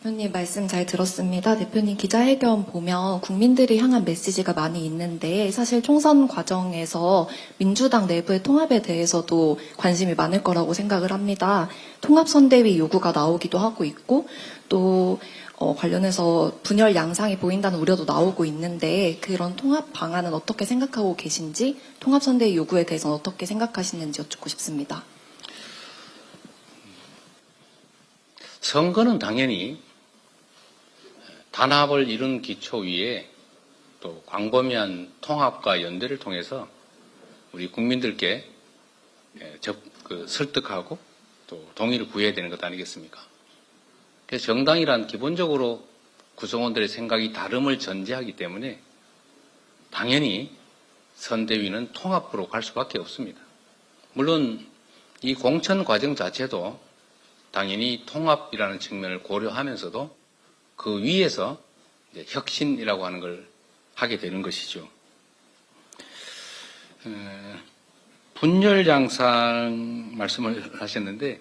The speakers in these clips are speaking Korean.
대표님 말씀 잘 들었습니다. 대표님 기자회견 보면 국민들이 향한 메시지가 많이 있는데 사실 총선 과정에서 민주당 내부의 통합에 대해서도 관심이 많을 거라고 생각을 합니다. 통합선대위 요구가 나오기도 하고 있고 또 관련해서 분열 양상이 보인다는 우려도 나오고 있는데 그런 통합 방안은 어떻게 생각하고 계신지 통합선대위 요구에 대해서는 어떻게 생각하시는지 여쭙고 싶습니다. 선거는 당연히 단합을 이룬 기초 위에 또 광범위한 통합과 연대를 통해서 우리 국민들께 설득하고 또 동의를 구해야 되는 것 아니겠습니까? 그래서 정당이란 기본적으로 구성원들의 생각이 다름을 전제하기 때문에 당연히 선대위는 통합으로 갈 수밖에 없습니다. 물론 이 공천 과정 자체도 당연히 통합이라는 측면을 고려하면서도 그 위에서 이제 혁신이라고 하는 걸 하게 되는 것이죠. 분열 양상 말씀을 하셨는데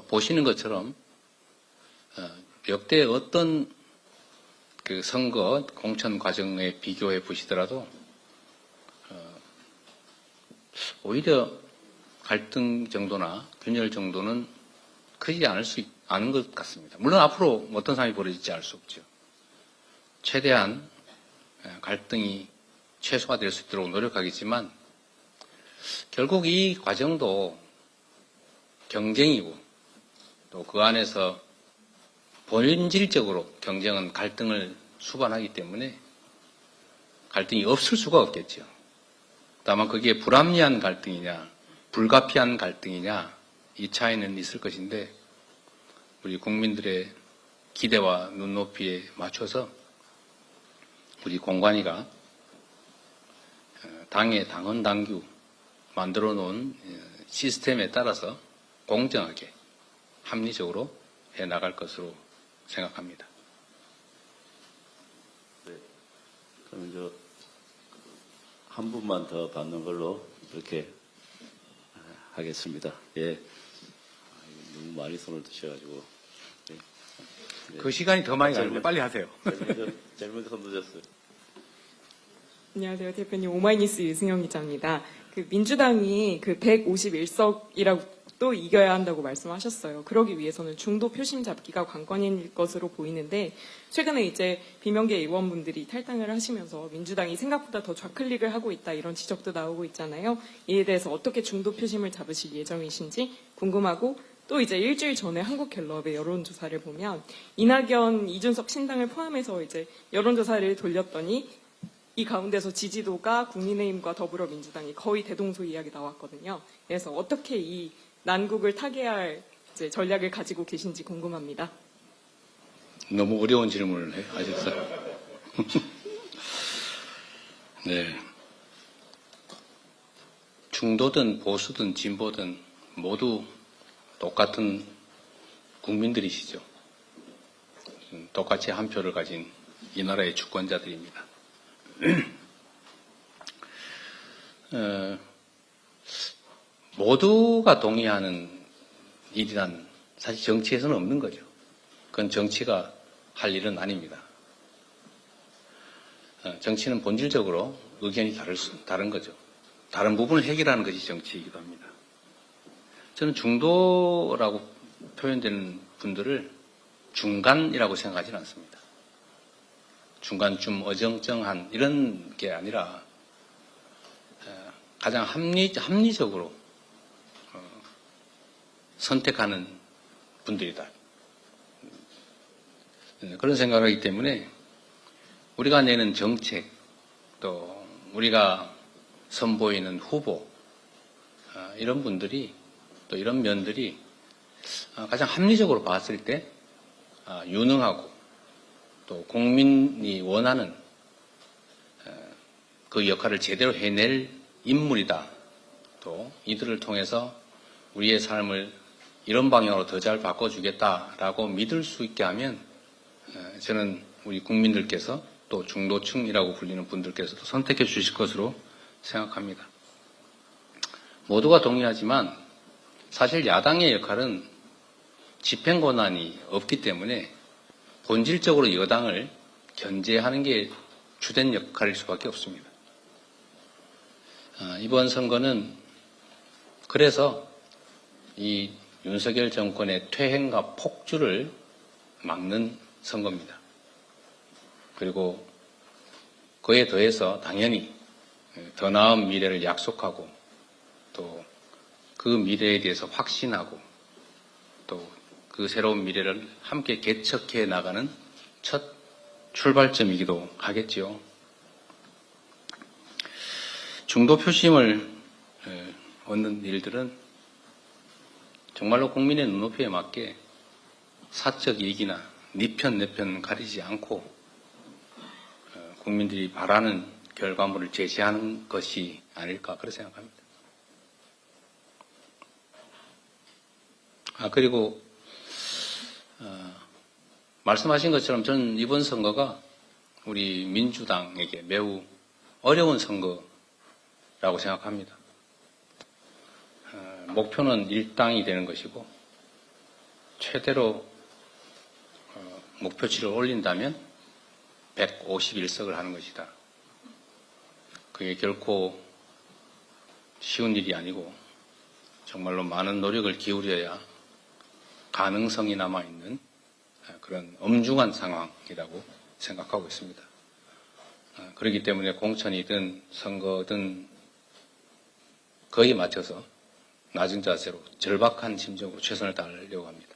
보시는 것처럼 역대 어떤 그 선거 공천 과정에 비교해 보시더라도 오히려 갈등 정도나 균열 정도는 크지 않은 것 같습니다. 물론 앞으로 어떤 상황이 벌어질지 알 수 없죠. 최대한 갈등이 최소화될 수 있도록 노력하겠지만 결국 이 과정도 경쟁이고 또 그 안에서 본질적으로 경쟁은 갈등을 수반하기 때문에 갈등이 없을 수가 없겠죠. 다만 그게 불합리한 갈등이냐 불가피한 갈등이냐 이 차이는 있을 것인데 우리 국민들의 기대와 눈높이에 맞춰서 우리 공관위가 당의 당헌당규 만들어 놓은 시스템에 따라서 공정하게 합리적으로 해 나갈 것으로 생각합니다. 네. 그럼 한 분만 더 받는 걸로 이렇게 하겠습니다. 예. 너무 많이 손을 드셔가지고. 네. 그 시간이 더 많이 가는데 빨리 하세요. 젊은 손 드셨어요. 안녕하세요. 대표님 오마이뉴스 유승영 기자입니다. 그 민주당이 그 151석이라고 또 이겨야 한다고 말씀하셨어요. 그러기 위해서는 중도 표심 잡기가 관건일 것으로 보이는데 최근에 이제 비명계 의원분들이 탈당을 하시면서 민주당이 생각보다 더 좌클릭을 하고 있다 이런 지적도 나오고 있잖아요. 이에 대해서 어떻게 중도 표심을 잡으실 예정이신지 궁금하고 또 이제 일주일 전에 한국갤럽의 여론조사를 보면 이낙연, 이준석 신당을 포함해서 이제 여론조사를 돌렸더니 이 가운데서 지지도가 국민의힘과 더불어민주당이 거의 대동소이하게 나왔거든요. 그래서 어떻게 이 난국을 타개할 이제 전략을 가지고 계신지 궁금합니다. 너무 어려운 질문을 하셨어요. 네. 중도든 보수든 진보든 모두 똑같은 국민들이시죠. 똑같이 한 표를 가진 이 나라의 주권자들입니다. 모두가 동의하는 일이란 사실 정치에서는 없는 거죠. 그건 정치가 할 일은 아닙니다. 정치는 본질적으로 의견이 다른 거죠. 다른 부분을 해결하는 것이 정치이기도 합니다. 저는 중도라고 표현되는 분들을 중간이라고 생각하지는 않습니다. 중간쯤 어정쩡한 이런 게 아니라 가장 합리적으로 선택하는 분들이다. 그런 생각을 하기 때문에 우리가 내는 정책 또 우리가 선보이는 후보 이런 분들이 또 이런 면들이 가장 합리적으로 봤을 때 유능하고 또 국민이 원하는 그 역할을 제대로 해낼 인물이다. 또 이들을 통해서 우리의 삶을 이런 방향으로 더 잘 바꿔주겠다라고 믿을 수 있게 하면 저는 우리 국민들께서 또 중도층이라고 불리는 분들께서도 선택해 주실 것으로 생각합니다. 모두가 동의하지만 사실 야당의 역할은 집행 권한이 없기 때문에 본질적으로 여당을 견제하는 게 주된 역할일 수밖에 없습니다. 이번 선거는 그래서 이 윤석열 정권의 퇴행과 폭주를 막는 선거입니다. 그리고 그에 더해서 당연히 더 나은 미래를 약속하고 또 그 미래에 대해서 확신하고 또 그 새로운 미래를 함께 개척해 나가는 첫 출발점이기도 하겠지요. 중도 표심을 얻는 일들은 정말로 국민의 눈높이에 맞게 사적 이익이나 네 편 내 편 가리지 않고 국민들이 바라는 결과물을 제시하는 것이 아닐까 그렇게 생각합니다. 그리고 말씀하신 것처럼 저는 이번 선거가 우리 민주당에게 매우 어려운 선거라고 생각합니다. 목표는 일당이 되는 것이고 최대로 목표치를 올린다면 151석을 하는 것이다. 그게 결코 쉬운 일이 아니고 정말로 많은 노력을 기울여야 가능성이 남아있는 그런 엄중한 상황이라고 생각하고 있습니다. 그렇기 때문에 공천이든 선거든 거기에 맞춰서 낮은 자세로 절박한 심정으로 최선을 다하려고 합니다.